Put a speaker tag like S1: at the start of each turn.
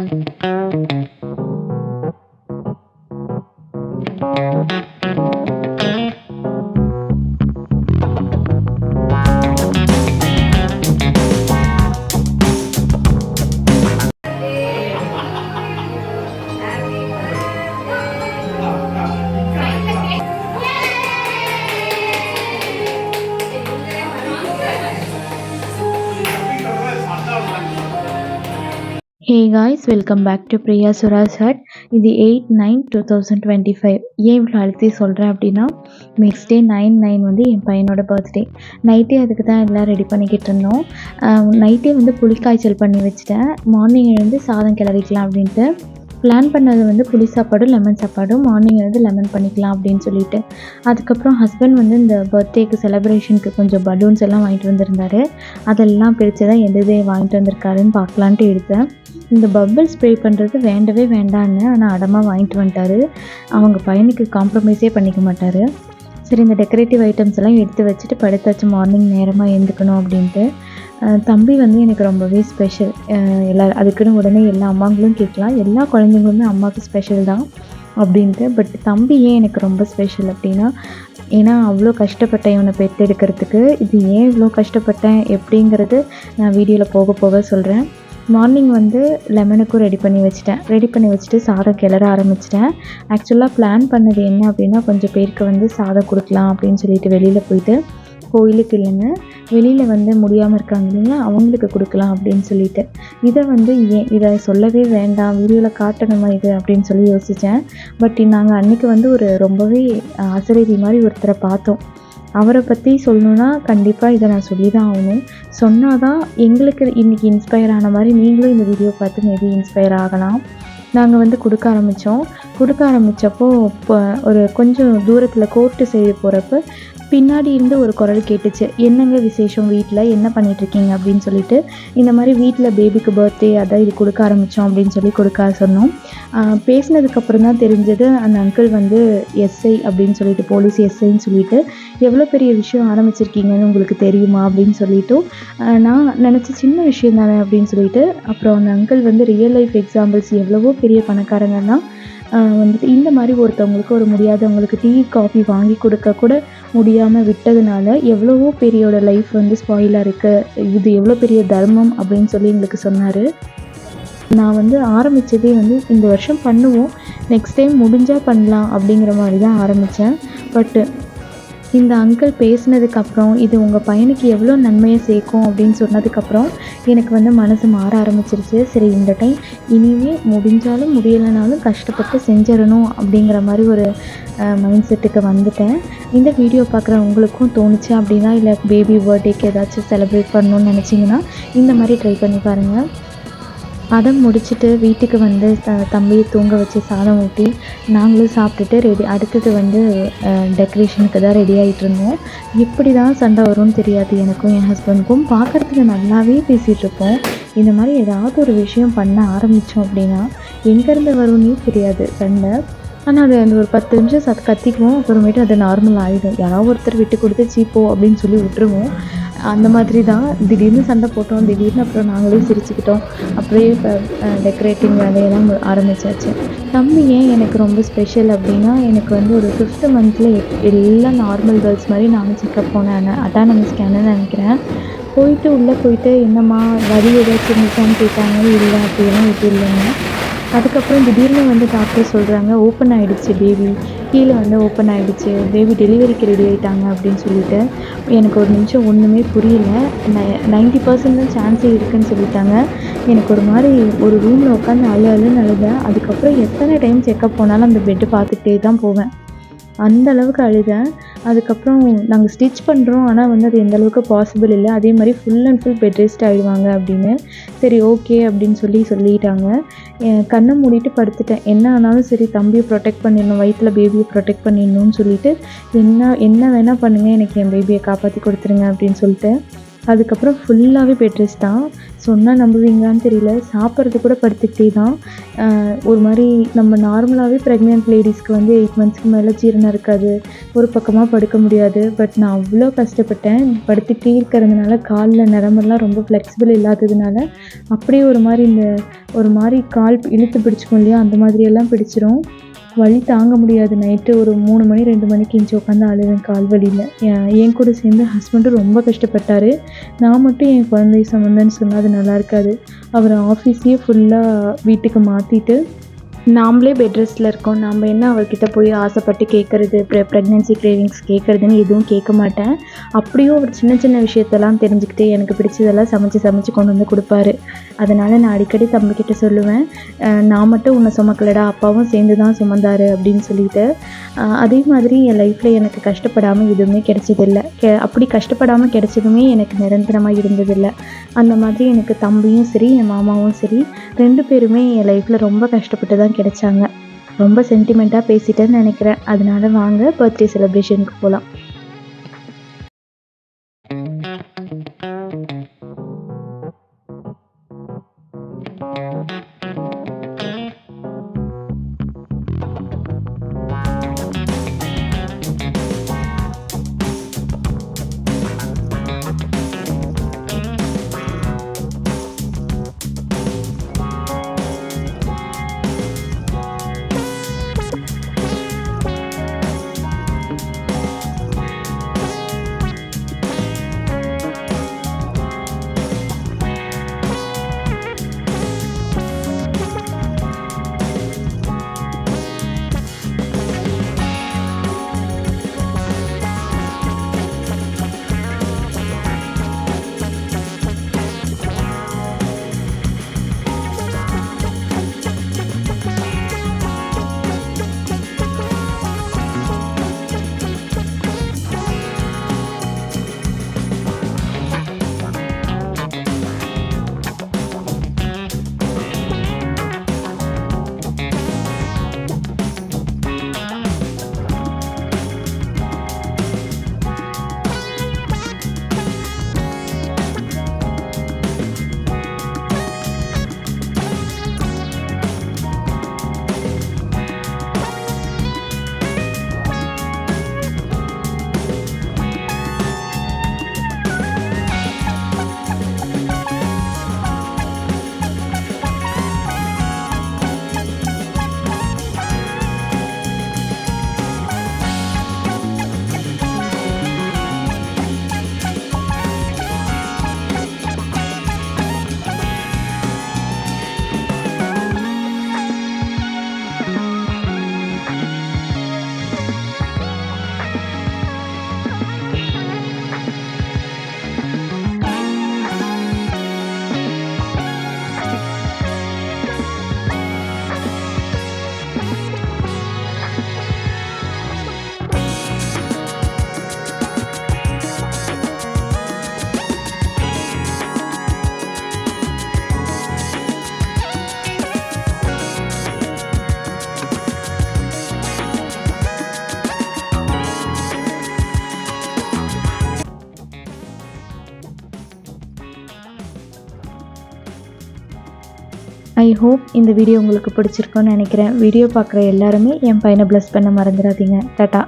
S1: Hey guys, welcome back to Priya Suraj Hut. இது 8/9/2025. ஏன் இவ்வளோ அழுத்தி சொல்கிறேன் அப்படின்னா, நெக்ஸ்ட் டே 9/9 வந்து என் பையனோட பர்த்டே. நைட்டே அதுக்கு தான் எல்லாம் ரெடி பண்ணிக்கிட்டு இருந்தோம். நைட்டே வந்து புளிக்காய்ச்சல் பண்ணி வச்சுட்டேன். மார்னிங் எழுந்து சாதம் கிளறிக்கலாம் அப்படின்ட்டு பிளான் பண்ணது வந்து புளி சாப்பாடும் லெமன் சாப்பாடும். மார்னிங் வந்து லெமன் பண்ணிக்கலாம் அப்படின்னு சொல்லிட்டு, அதுக்கப்புறம் ஹஸ்பண்ட் வந்து இந்த பர்த்டேக்கு செலிப்ரேஷனுக்கு கொஞ்சம் பலூன்ஸ் எல்லாம் வாங்கிட்டு வந்திருந்தாரு. அதெல்லாம் பிரித்து தான் எது வாங்கிட்டு வந்திருக்காருன்னு பார்க்கலான்ட்டு எடுத்தேன். இந்த பபிள் ஸ்ப்ரே பண்ணுறது வேண்டவே வேண்டான்னு, ஆனால் அடமாக வாங்கிட்டு வந்துட்டாரு. அவங்க பையனுக்கு காம்ப்ரமைஸே பண்ணிக்க மாட்டார். சரி, இந்த டெக்கரேட்டிவ் ஐட்டம்ஸ் எல்லாம் எடுத்து வச்சுட்டு படுத்தாச்சு மார்னிங் நேரமாக எழுந்துக்கணும் அப்படின்ட்டு. தம்பி வந்து எனக்கு ரொம்பவே ஸ்பெஷல். அதுக்குன்னு உடனே எல்லா அம்மாங்களும் கேட்கலாம், எல்லா குழந்தைங்களுமே அம்மாவுக்கு ஸ்பெஷல் தான் அப்படின்ட்டு. பட் தம்பி ஏன் எனக்கு ரொம்ப ஸ்பெஷல் அப்படின்னா, ஏன்னா அவ்வளோ கஷ்டப்பட்டேன் இவனை பெற்றெடுக்கிறதுக்கு. இது ஏன் இவ்வளோ கஷ்டப்பட்டேன் எப்படிங்கிறது நான் வீடியோவில் போக போக சொல்கிறேன். மார்னிங் வந்து லெமனுக்கும் ரெடி பண்ணி வச்சுட்டு சாதம் கிளற ஆரம்பிச்சிட்டேன். ஆக்சுவலாக பிளான் பண்ணது என்ன அப்படின்னா, கொஞ்சம் பேருக்கு வந்து சாதம் கொடுக்கலாம் அப்படின்னு சொல்லிட்டு வெளியில் போயிட்டு, கோயிலுக்கு இல்லைங்க, வெளியில் வந்து முடியாமல் இருக்காங்க இல்லைங்களா, அவங்களுக்கு கொடுக்கலாம் அப்படின்னு சொல்லிட்டு. இதை வந்து இதை சொல்லவே வேண்டாம், வீடியோவில் காட்டணுமா இது அப்படின்னு சொல்லி யோசித்தேன். பட் நாங்கள் அன்றைக்கி வந்து ஒரு ரொம்பவே அசரீதி மாதிரி ஒருத்தரை பார்த்தோம். அவரை பற்றி சொல்லணுன்னா கண்டிப்பாக இதை நான் சொல்லி தான் ஆகணும். சொன்னால் தான் எங்களுக்கு இன்றைக்கி இன்ஸ்பயர் ஆன மாதிரி நீங்களும் இந்த வீடியோ பார்த்து மேபி இன்ஸ்பயர் ஆகலாம். நாங்கள் வந்து கொடுக்க ஆரம்பித்தப்போ இப்போ ஒரு கொஞ்சம் தூரத்தில் கோர்ட்டு சைடு போகிறப்ப பின்னாடி இருந்து ஒரு குரல் கேட்டுச்சு, என்னங்க விசேஷம், வீட்டில் என்ன பண்ணிகிட்ருக்கீங்க அப்படின்னு சொல்லிட்டு. இந்த மாதிரி வீட்டில் பேபிக்கு பர்த்டே, அதான் இது கொடுக்க ஆரம்பித்தோம் அப்படின்னு சொல்லி கொடுக்க சொன்னோம். பேசினதுக்கப்புறம் தான் தெரிஞ்சது, அந்த அங்கிள் வந்து எஸ்ஐ அப்படின்னு சொல்லிட்டு, போலீஸ் எஸ்ஐன்னு சொல்லிட்டு, எவ்வளோ பெரிய விஷயம் ஆரம்பிச்சிருக்கீங்கன்னு உங்களுக்கு தெரியுமா அப்படின்னு சொல்லிவிட்டு, நான் நினச்ச சின்ன விஷயம் தானே அப்படின்னு சொல்லிட்டு. அப்புறம் அந்த அங்கிள் வந்து ரியல் லைஃப் எக்ஸாம்பிள்ஸ், எவ்வளவோ பெரிய பணக்காரங்கன்னா வந்துட்டு இந்த மாதிரி ஒருத்தவங்களுக்கு, ஒரு முடியாதவங்களுக்கு டீ காஃபி வாங்கி கொடுக்க கூட முடியாமல் விட்டதுனால எவ்வளவோ பேரோட லைஃப் வந்து ஸ்பாயிலாக இருக்குது, இது எவ்வளோ பெரிய தர்மம் அப்படின்னு சொல்லி எங்களுக்கு சொன்னார். நான் வந்து ஆரம்பித்ததே வந்து இந்த வருஷம் பண்ணுவோம், நெக்ஸ்ட் டைம் முடிஞ்சால் பண்ணலாம் அப்படிங்கிற மாதிரி தான் ஆரம்பித்தேன். பட்டு இந்த அங்கிள் பேசினதுக்கப்புறம், இது உங்கள் பையனுக்கு எவ்வளோ நன்மையை சேர்க்கும் அப்படின்னு சொன்னதுக்கப்புறம் எனக்கு வந்து மனசு மாற ஆரம்பிச்சிருச்சு. சரி, இந்த டைம் இனிமேல் முடிஞ்சாலும் முடியலைனாலும் கஷ்டப்பட்டு செஞ்சிடணும் அப்படிங்கிற மாதிரி ஒரு மைண்ட் செட்டுக்கு வந்துட்டேன். இந்த வீடியோ பார்க்குற உங்களுக்கும் தோணுச்சு அப்படின்னா, இல்லை பேபி பர்த்டேக்கு ஏதாச்சும் செலிப்ரேட் பண்ணணுன்னு நினச்சிங்கன்னா இந்த மாதிரி ட்ரை பண்ணி பாருங்கள். அதை முடிச்சுட்டு வீட்டுக்கு வந்து தம்பியை தூங்க வச்சு சாதம் ஊட்டி நாங்களும் சாப்பிட்டுட்டு அடுத்தது வந்து டெக்கரேஷனுக்கு தான் ரெடி ஆகிட்டு இருந்தோம். எப்படி தான் சண்டை வரும்னு தெரியாது எனக்கும் என் ஹஸ்பண்டுக்கும். பார்க்குறதுக்கு நல்லாவே பேசிகிட்ருப்போம். இந்த மாதிரி ஏதாவது ஒரு விஷயம் பண்ண ஆரம்பித்தோம் அப்படின்னா எங்கேருந்து வரும்னே தெரியாது சண்டை. ஆனால் அது அந்த ஒரு 10 நிமிஷம் கத்திக்குவோம், அப்புறமேட்டு அது நார்மல் ஆகிடும். யாராவது ஒருத்தர் விட்டு கொடுத்து சீப்போ அப்படின்னு சொல்லி விட்டுருவோம். அந்த மாதிரி தான் திடீர்னு சண்டை போட்டோம், திடீர்னு அப்புறம் நாங்களே சிரிச்சுக்கிட்டோம். அப்படியே இப்போ டெக்கரேட்டிங் வேலையெல்லாம் ஆரம்பித்தாச்சு. தம்பி ஏன் எனக்கு ரொம்ப ஸ்பெஷல் அப்படின்னா, எனக்கு வந்து ஒரு 5th மந்தில் எல்லா நார்மல் கேர்ள்ஸ் மாதிரி நானும் செக்கப் போனேன். அட்டானமி ஸ்கேன்னு நினைக்கிறேன். உள்ளே போயிட்டு என்னம்மா வலி ஏதாச்சும் இருந்துச்சான்னு கேட்டாங்க. இல்லை அப்படியெல்லாம் எதுவும் இல்லைங்க. அதுக்கப்புறம் திடீர்னு வந்து டாக்டர் சொல்கிறாங்க, ஓப்பன் ஆகிடுச்சு பேபி, கீழே வந்து ஓப்பன் ஆகிடுச்சு, பேபி டெலிவரிக்கு ரெடி ஆகிட்டாங்க அப்படின்னு சொல்லிட்டு. எனக்கு ஒரு நிமிஷம் ஒன்றுமே புரியல. 90% தான் சான்ஸே இருக்குதுன்னு சொல்லிட்டாங்க. எனக்கு ஒரு மாதிரி ஒரு ரூமில் உட்காந்து அழுன்னு அழுதேன். அதுக்கப்புறம் எத்தனை டைம் செக்கப் போனாலும் அந்த பெட்டு பார்த்துக்கிட்டே தான் போவேன், அந்த அளவுக்கு அழுதேன். அதுக்கப்புறம் நாங்கள் ஸ்டிச் பண்ணுறோம், ஆனால் வந்து அது எந்தளவுக்கு பாசிபிள் இல்லை. அதே மாதிரி full and full bed rest ஆகிடுவாங்க அப்படின்னு. சரி ஓகே அப்படின்னு சொல்லிட்டாங்க. கண்ணை மூடிட்டு படுத்துட்டேன். என்ன ஆனாலும் சரி, தம்பியை ப்ரொடெக்ட் பண்ணிடணும், வயிற்றில் பேபியை ப்ரொடெக்ட் பண்ணிடணும்னு சொல்லிட்டு, என்ன வேணால் பண்ணுங்கள், எனக்கு என் பேபியை காப்பாற்றி கொடுத்துருங்க அப்படின்னு சொல்லிட்டு. அதுக்கப்புறம் ஃபுல்லாகவே பெட் ரெஸ்ட் தான். சொன்னால் நம்புவீங்களான்னு தெரியல, சாப்பிட்றது கூட படுத்துக்கிட்டே தான். ஒரு மாதிரி நம்ம நார்மலாகவே ப்ரெக்னென்ட் லேடிஸ்க்கு வந்து 8 மந்த்ஸ்க்கு மேலே ஜீரணம் இருக்காது, ஒரு பக்கமாக படுக்க முடியாது. பட் நான் அவ்வளோ கஷ்டப்பட்டேன். படுத்துக்கிட்டே இருக்கிறதுனால காலில் நரம்பெல்லாம் ரொம்ப ஃப்ளெக்சிபிள் இல்லாததுனால அப்படியே ஒரு மாதிரி கால் இழுத்து பிடிச்சிக்கும் இல்லையா, அந்த மாதிரியெல்லாம் பிடிச்சிரும். வலி தாங்க முடியாது. நைட்டு ஒரு 3 மணி 2 மணிக்கு எந்திச்சு உட்காந்து அழுவேன் கால் வலியில். என் கூட சேர்ந்து ஹஸ்பண்டும் ரொம்ப கஷ்டப்பட்டார். நான் மட்டும் என் குழந்தைய சுமந்தேன்னு சொன்னால் அது நல்லா இருக்காது. அவர் ஆஃபீஸையே ஃபுல்லாக வீட்டுக்கு மாற்றிட்டு நாமளே பெட் ரெஸ்ட்டில் இருக்கோம். நம்ம என்ன அவர்கிட்ட போய் ஆசைப்பட்டு கேட்குறது, ப்ரெக்னென்சி கிரேவிங்ஸ் கேட்குறதுன்னு எதுவும் கேட்க மாட்டேன். அப்படியும் ஒரு சின்ன சின்ன விஷயத்தெல்லாம் தெரிஞ்சுக்கிட்டு எனக்கு பிடிச்சதெல்லாம் சமைச்சு கொண்டு வந்து கொடுப்பாரு. அதனால் நான் அடிக்கடி தம்பிக்கிட்ட சொல்லுவேன், நான் மட்டும் உன்னை சுமக்கலடா, அப்பாவும் சேர்ந்து தான் சுமந்தார் அப்படின்னு சொல்லிட்டு. அதே மாதிரி என் லைஃப்பில் எனக்கு கஷ்டப்படாமல் எதுவுமே கிடைச்சதில்லை. அப்படி கஷ்டப்படாமல் கிடைச்சதுமே எனக்கு நிரந்தரமாக இருந்ததில்லை. அந்த மாதிரி எனக்கு தம்பியும் சரி, என் மாமாவும் சரி, 2 பேருமே என் லைஃப்பில் ரொம்ப கஷ்டப்பட்டு தான் கிடைச்சாங்க. ரொம்ப சென்டிமெண்ட்டாக பேசிட்டேன்னு நினைக்கிறேன். அதனால வாங்க பர்த்டே செலிப்ரேஷனுக்கு போகலாம். ஐ ஹோப் இந்த வீடியோ உங்களுக்கு பிடிச்சிருக்குன்னு நினைக்கிறேன். வீடியோ பார்க்குற எல்லாருமே என் பையனை ப்ளஸ் பண்ண மறந்துடாதீங்க. டாட்டா.